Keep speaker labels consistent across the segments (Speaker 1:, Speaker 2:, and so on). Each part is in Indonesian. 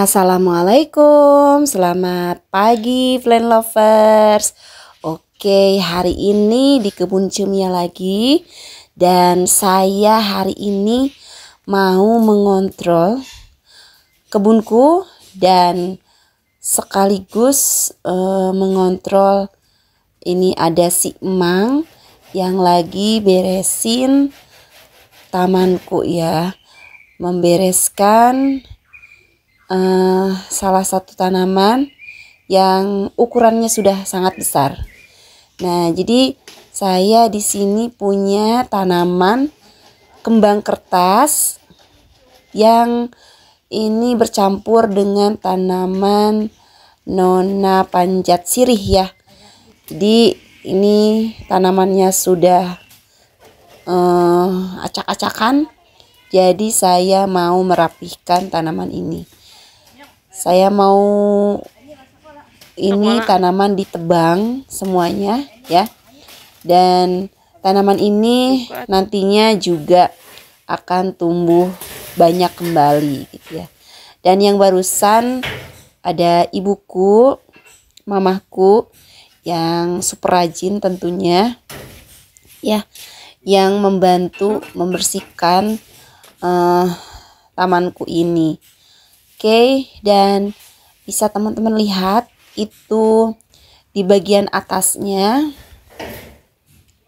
Speaker 1: Assalamualaikum, selamat pagi plant lovers. Oke, hari ini di kebun Cemia lagi. Dan saya hari ini mau mengontrol kebunku dan sekaligus mengontrol ini ada si Emang yang lagi beresin tamanku ya. Membereskan salah satu tanaman yang ukurannya sudah sangat besar. Nah, jadi saya di sini punya tanaman kembang kertas yang ini bercampur dengan tanaman nona panjat sirih ya. Jadi ini tanamannya sudah acak-acakan. Jadi saya mau merapihkan tanaman ini. Saya mau ini tanaman ditebang semuanya ya. Dan tanaman ini nantinya juga akan tumbuh banyak kembali gitu ya. Dan yang barusan ada ibuku, mamaku yang super rajin tentunya ya, yang membantu membersihkan tamanku ini. Oke, dan bisa teman-teman lihat itu di bagian atasnya,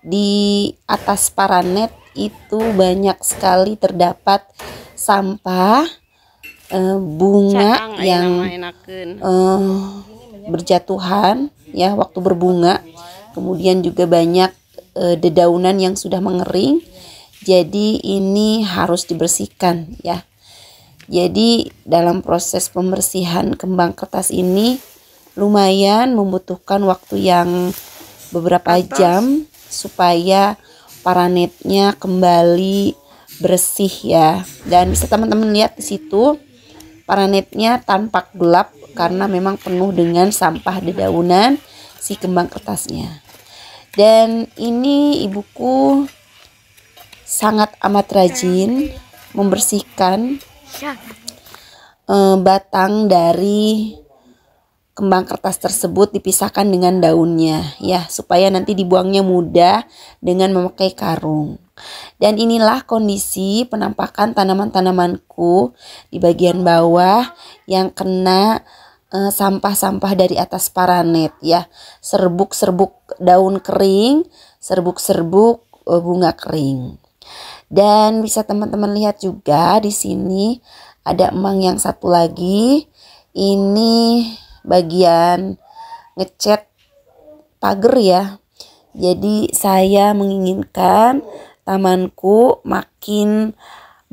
Speaker 1: di atas paranet itu banyak sekali terdapat sampah bunga yang berjatuhan ya waktu berbunga. Kemudian juga banyak dedaunan yang sudah mengering. Jadi ini harus dibersihkan ya. Jadi dalam proses pembersihan kembang kertas ini lumayan membutuhkan waktu yang beberapa jam supaya paranetnya kembali bersih ya. Dan bisa teman-teman lihat di situ paranetnya tampak gelap karena memang penuh dengan sampah dedaunan si kembang kertasnya. Dan ini ibuku sangat amat rajin membersihkan batang dari kembang kertas tersebut, dipisahkan dengan daunnya ya, supaya nanti dibuangnya mudah dengan memakai karung. Dan inilah kondisi penampakan tanaman-tanamanku di bagian bawah yang kena sampah-sampah dari atas paranet ya, serbuk-serbuk daun kering, serbuk-serbuk bunga kering. Dan bisa teman-teman lihat juga di sini ada emang yang satu lagi. Ini bagian ngecat pagar ya. Jadi saya menginginkan tamanku makin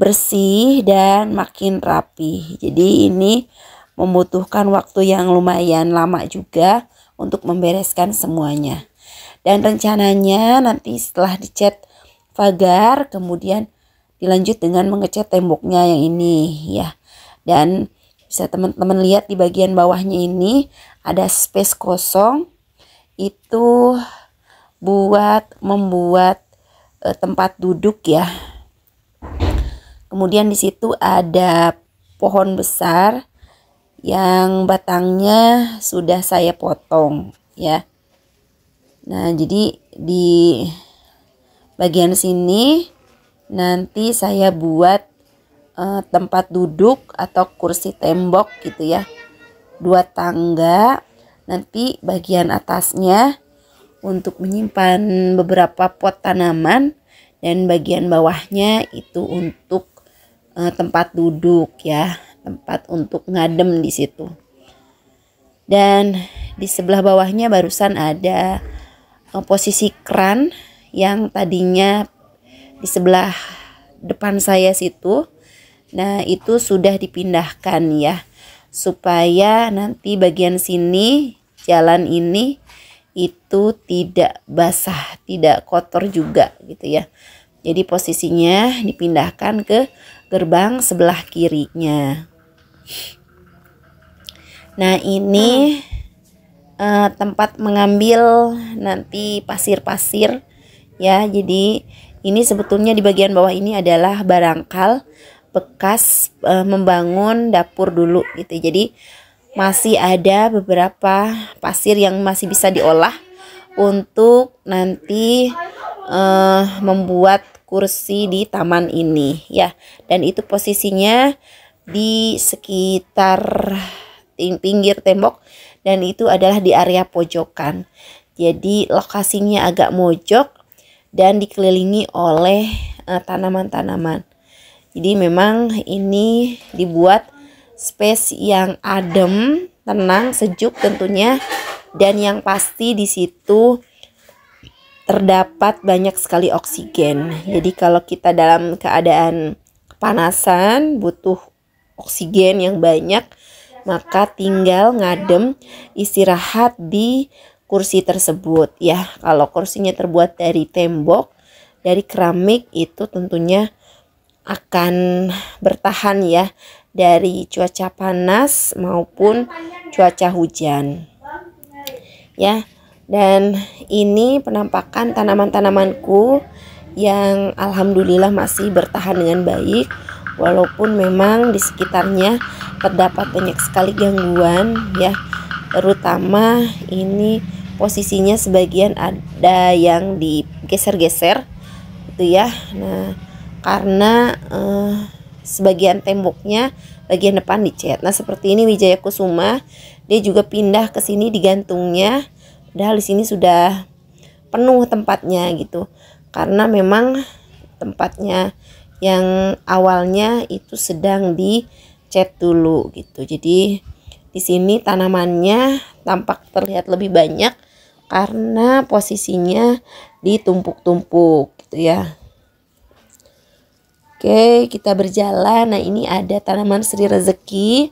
Speaker 1: bersih dan makin rapi. Jadi ini membutuhkan waktu yang lumayan lama juga untuk membereskan semuanya. Dan rencananya nanti setelah dicat pagar, kemudian dilanjut dengan mengecat temboknya yang ini ya. Dan bisa teman-teman lihat di bagian bawahnya ini ada space kosong, itu buat membuat tempat duduk ya. Kemudian di situ ada pohon besar yang batangnya sudah saya potong ya. Nah, jadi di bagian sini nanti saya buat tempat duduk atau kursi tembok gitu ya. 2 tangga. Nanti bagian atasnya untuk menyimpan beberapa pot tanaman dan bagian bawahnya itu untuk tempat duduk ya, tempat untuk ngadem di situ. Dan di sebelah bawahnya barusan ada posisi keran yang tadinya di sebelah depan saya situ. Nah, itu sudah dipindahkan ya, supaya nanti bagian sini, jalan ini itu tidak basah, tidak kotor juga gitu ya. Jadi posisinya dipindahkan ke gerbang sebelah kirinya. Nah, ini tempat mengambil nanti pasir-pasir ya. Jadi ini sebetulnya di bagian bawah ini adalah barangkal bekas membangun dapur dulu gitu. Jadi masih ada beberapa pasir yang masih bisa diolah untuk nanti membuat kursi di taman ini ya. Dan itu posisinya di sekitar pinggir tembok dan itu adalah di area pojokan. Jadi lokasinya agak mojok dan dikelilingi oleh tanaman-tanaman. Jadi memang ini dibuat space yang adem, tenang, sejuk tentunya, dan yang pasti di situ terdapat banyak sekali oksigen. Jadi kalau kita dalam keadaan kepanasan butuh oksigen yang banyak, maka tinggal ngadem istirahat di kursi tersebut ya. Kalau kursinya terbuat dari tembok, dari keramik, itu tentunya akan bertahan ya dari cuaca panas maupun cuaca hujan ya. Dan ini penampakan tanaman-tanamanku yang alhamdulillah masih bertahan dengan baik, walaupun memang di sekitarnya terdapat banyak sekali gangguan ya. Terutama ini posisinya sebagian ada yang digeser-geser gitu ya. Nah, karena sebagian temboknya bagian depan dicat. Nah, seperti ini Wijaya Kusuma, dia juga pindah ke sini digantungnya. Padahal di sini sudah penuh tempatnya gitu. Karena memang tempatnya yang awalnya itu sedang dicat dulu gitu. Jadi di sini tanamannya tampak terlihat lebih banyak karena posisinya ditumpuk-tumpuk gitu ya. Oke, kita berjalan. Nah, ini ada tanaman Sri Rezeki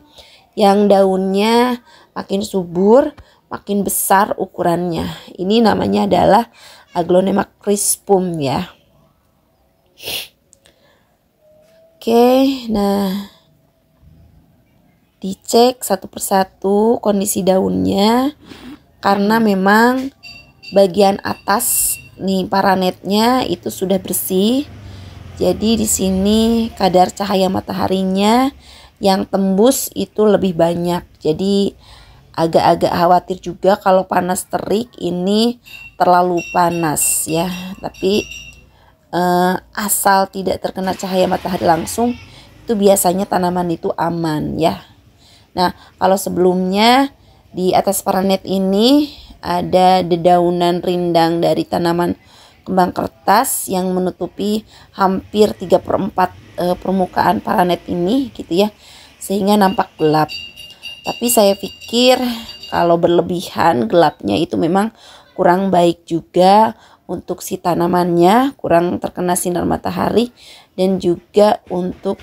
Speaker 1: yang daunnya makin subur, makin besar ukurannya. Ini namanya adalah Aglonema crispum ya. Oke, nah dicek satu persatu kondisi daunnya karena memang bagian atas nih paranetnya itu sudah bersih. Jadi di sini kadar cahaya mataharinya yang tembus itu lebih banyak. Jadi agak-agak khawatir juga kalau panas terik ini terlalu panas ya. Tapi asal tidak terkena cahaya matahari langsung itu biasanya tanaman itu aman ya. Nah, kalau sebelumnya di atas paranet ini ada dedaunan rindang dari tanaman kembang kertas yang menutupi hampir 3/4 permukaan paranet ini gitu ya, sehingga nampak gelap. Tapi saya pikir kalau berlebihan gelapnya itu memang kurang baik juga untuk si tanamannya, kurang terkena sinar matahari, dan juga untuk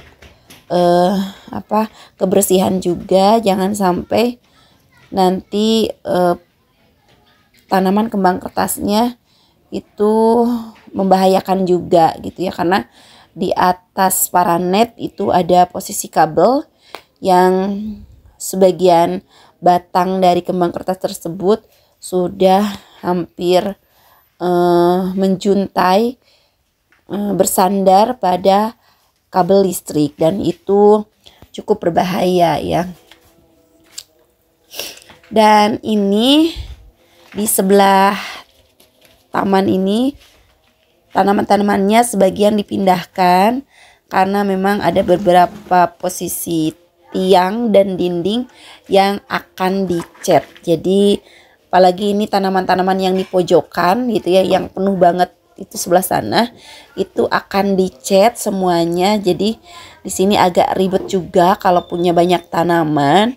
Speaker 1: kebersihan juga. Jangan sampai nanti tanaman kembang kertasnya itu membahayakan juga gitu ya, karena di atas paranet itu ada posisi kabel yang sebagian batang dari kembang kertas tersebut sudah hampir menjuntai, bersandar pada kabel listrik, dan itu cukup berbahaya ya. Dan ini di sebelah taman ini tanaman-tanamannya sebagian dipindahkan karena memang ada beberapa posisi tiang dan dinding yang akan dicat. Jadi apalagi ini tanaman-tanaman yang di pojokan gitu ya, yang penuh banget itu sebelah sana, itu akan dicat semuanya. Jadi di sini agak ribet juga kalau punya banyak tanaman,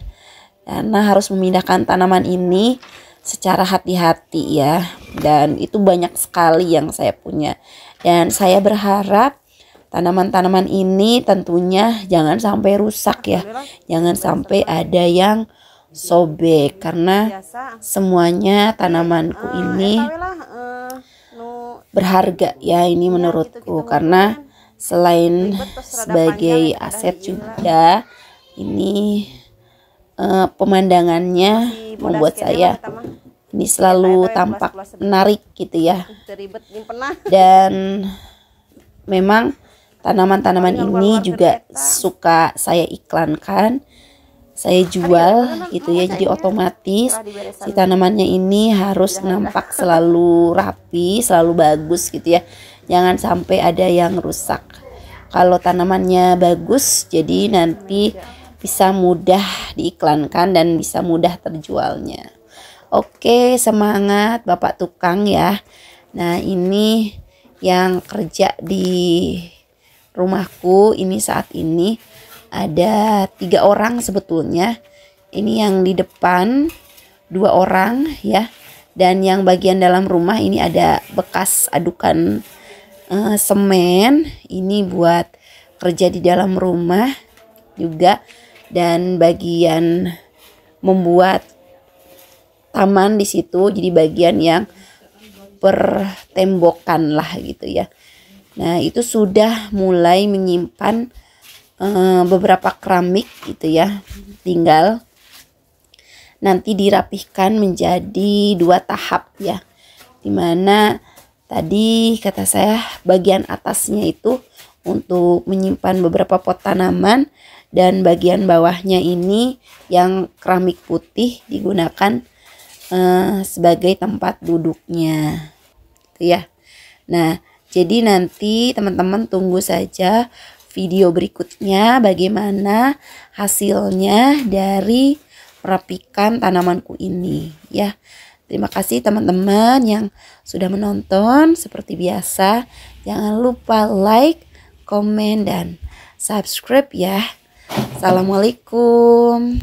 Speaker 1: karena harus memindahkan tanaman ini secara hati-hati ya. Dan itu banyak sekali yang saya punya, dan saya berharap tanaman-tanaman ini tentunya jangan sampai rusak ya, jangan sampai ada yang sobek, karena semuanya tanamanku ini berharga ya, ini menurutku, karena selain sebagai aset juga ini pemandangannya membuat saya ini selalu tampak menarik gitu ya. Dan memang tanaman-tanaman ini juga suka saya iklankan, saya jual gitu ya. Jadi otomatis si tanamannya ini harus nampak selalu rapi, selalu bagus gitu ya. Jangan sampai ada yang rusak. Kalau tanamannya bagus, jadi nanti bisa mudah diiklankan dan bisa mudah terjualnya. Oke, semangat Bapak Tukang ya. Nah, ini yang kerja di rumahku ini saat ini ada 3 orang sebetulnya. Ini yang di depan 2 orang ya, dan yang bagian dalam rumah ini ada bekas adukan semen. Ini buat kerja di dalam rumah juga, dan bagian membuat taman di situ. Jadi bagian yang pertembokan lah gitu ya. Nah, itu sudah mulai menyimpan beberapa keramik gitu ya, tinggal nanti dirapihkan menjadi 2 tahap ya, dimana tadi kata saya bagian atasnya itu untuk menyimpan beberapa pot tanaman, dan bagian bawahnya ini yang keramik putih digunakan sebagai tempat duduknya gitu ya. Nah, jadi nanti teman-teman tunggu saja video berikutnya bagaimana hasilnya dari merapikan tanamanku ini ya. Terima kasih teman-teman yang sudah menonton. Seperti biasa, jangan lupa like, komen, dan subscribe ya. Assalamualaikum.